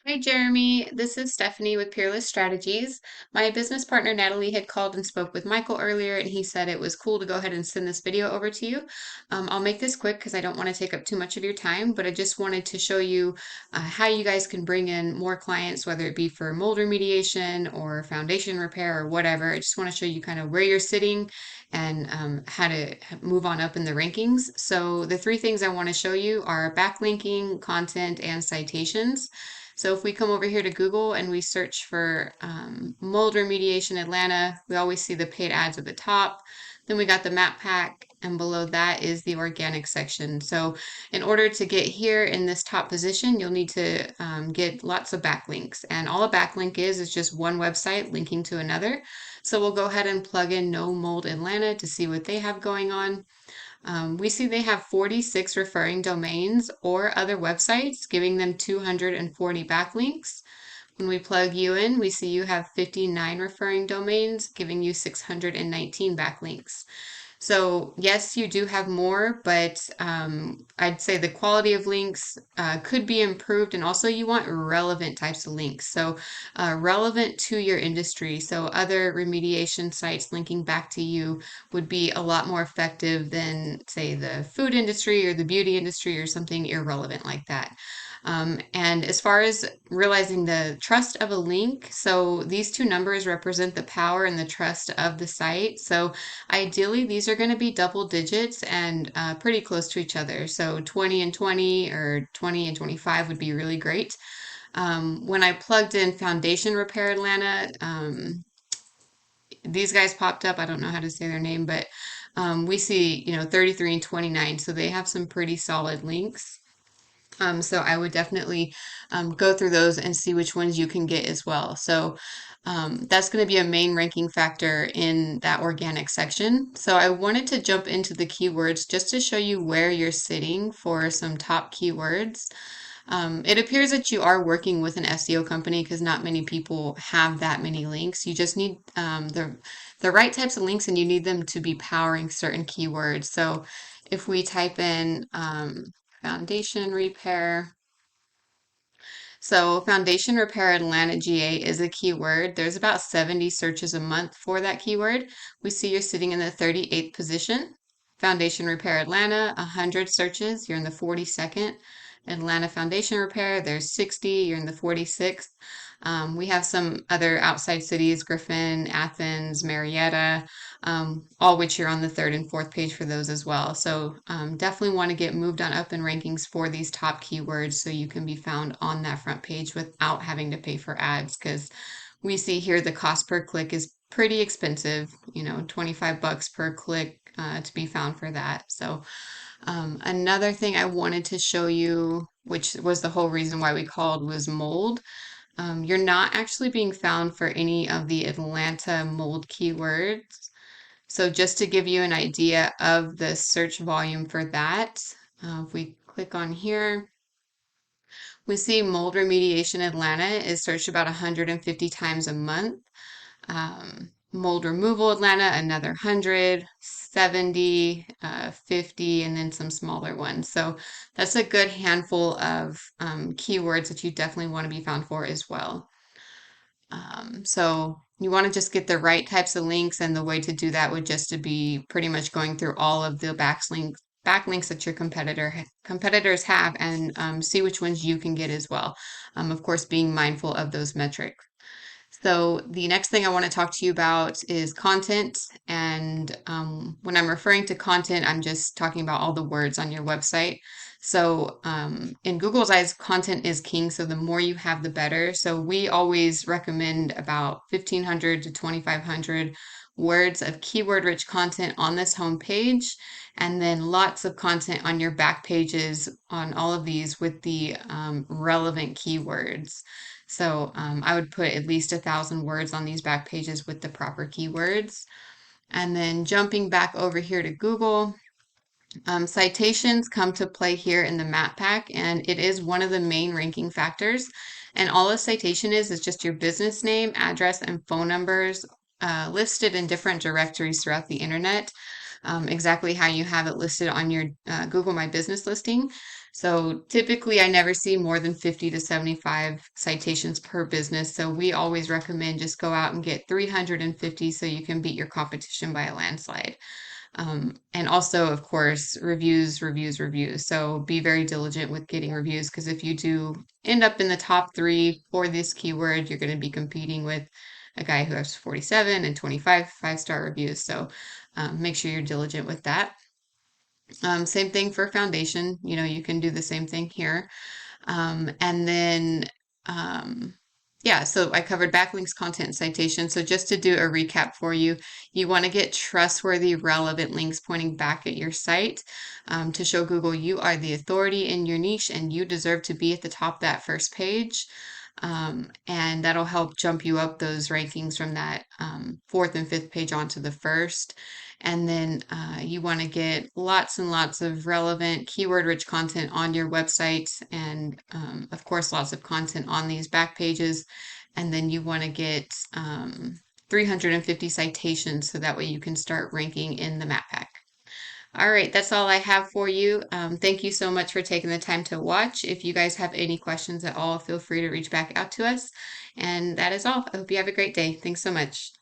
Hi, Jeremy. This is Stephanie with Peerless Strategies. My business partner Natalie had called and spoke with Michael earlier, and he said it was cool to go ahead and send this video over to you. I'll make this quick because I don't want to take up too much of your time, but I just wanted to show you how you guys can bring in more clients, whether it be for mold remediation or foundation repair or whatever. I just want to show you kind of where you're sitting and how to move on up in the rankings. So the three things I want to show you are backlinking, content, and citations. So if we come over here to Google and we search for Mold Remediation Atlanta, we always see the paid ads at the top. Then we got the map pack, and below that is the organic section. So in order to get here in this top position, you'll need to get lots of backlinks. And all a backlink is just one website linking to another. So we'll go ahead and plug in No Mold Atlanta to see what they have going on. We see they have 46 referring domains or other websites, giving them 240 backlinks. When we plug you in, we see you have 59 referring domains, giving you 619 backlinks. So yes, you do have more, but I'd say the quality of links could be improved, and also you want relevant types of links. So relevant to your industry. So other remediation sites linking back to you would be a lot more effective than, say, the food industry or the beauty industry or something irrelevant like that. And as far as realizing the trust of a link, so these two numbers represent the power and the trust of the site. So ideally, these are going to be double digits and pretty close to each other. So 20 and 20 or 20 and 25 would be really great. When I plugged in Foundation Repair Atlanta, these guys popped up. I don't know how to say their name, but we see, 33 and 29. So they have some pretty solid links. So I would definitely go through those and see which ones you can get as well. So that's going to be a main ranking factor in that organic section. So I wanted to jump into the keywords just to show you where you're sitting for some top keywords. It appears that you are working with an SEO company because not many people have that many links. You just need the right types of links, and you need them to be powering certain keywords. So if we type in foundation repair. So foundation repair Atlanta GA is a keyword. There's about 70 searches a month for that keyword. We see you're sitting in the 38th position. Foundation repair Atlanta, 100 searches, you're in the 42nd. Atlanta foundation repair, there's 60, you're in the 46th. We have some other outside cities, Griffin, Athens, Marietta, all which you're on the third and fourth page for those as well. So definitely want to get moved on up in rankings for these top keywords so you can be found on that front page without having to pay for ads, because we see here the cost per click is pretty expensive, 25 bucks per click to be found for that. So another thing I wanted to show you, which was the whole reason why we called, was mold. You're not actually being found for any of the Atlanta mold keywords. So just to give you an idea of the search volume for that, if we click on here, we see mold remediation Atlanta is searched about 150 times a month. Mold removal Atlanta, another 100, 70, 50, and then some smaller ones. So that's a good handful of keywords that you definitely want to be found for as well. So you want to just get the right types of links, and the way to do that would just to be pretty much going through all of the backlinks that your competitors have, and see which ones you can get as well. Of course, being mindful of those metrics. So the next thing I want to talk to you about is content. And when I'm referring to content, I'm just talking about all the words on your website. So in Google's eyes, content is king. So the more you have, the better. So we always recommend about 1,500 to 2,500 words of keyword-rich content on this home page, and then lots of content on your back pages on all of these with the relevant keywords. So I would put at least 1,000 words on these back pages with the proper keywords. And then jumping back over here to Google, citations come to play here in the map pack, and it is one of the main ranking factors. And all a citation is just your business name, address, and phone numbers listed in different directories throughout the internet. exactly how you have it listed on your Google My Business listing. So typically, I never see more than 50 to 75 citations per business. So we always recommend just go out and get 350 so you can beat your competition by a landslide. And also, of course, reviews, reviews, reviews. So be very diligent with getting reviews because if you do end up in the top three for this keyword, you're going to be competing with a guy who has 47 and 25 five-star reviews. So make sure you're diligent with that. Same thing for foundation. You know, you can do the same thing here. And then, um, yeah, so I covered backlinks, content, and citation. So just to do a recap for you, you want to get trustworthy, relevant links pointing back at your site to show Google you are the authority in your niche and you deserve to be at the top of that first page. And that'll help jump you up those rankings from that fourth and fifth page onto the first. And then you want to get lots and lots of relevant keyword rich content on your website and of course lots of content on these back pages. And then you want to get 350 citations so that way you can start ranking in the map pack. All right, that's all I have for you. Thank you so much for taking the time to watch. If you guys have any questions at all, feel free to reach back out to us. And that is all. I hope you have a great day. Thanks so much.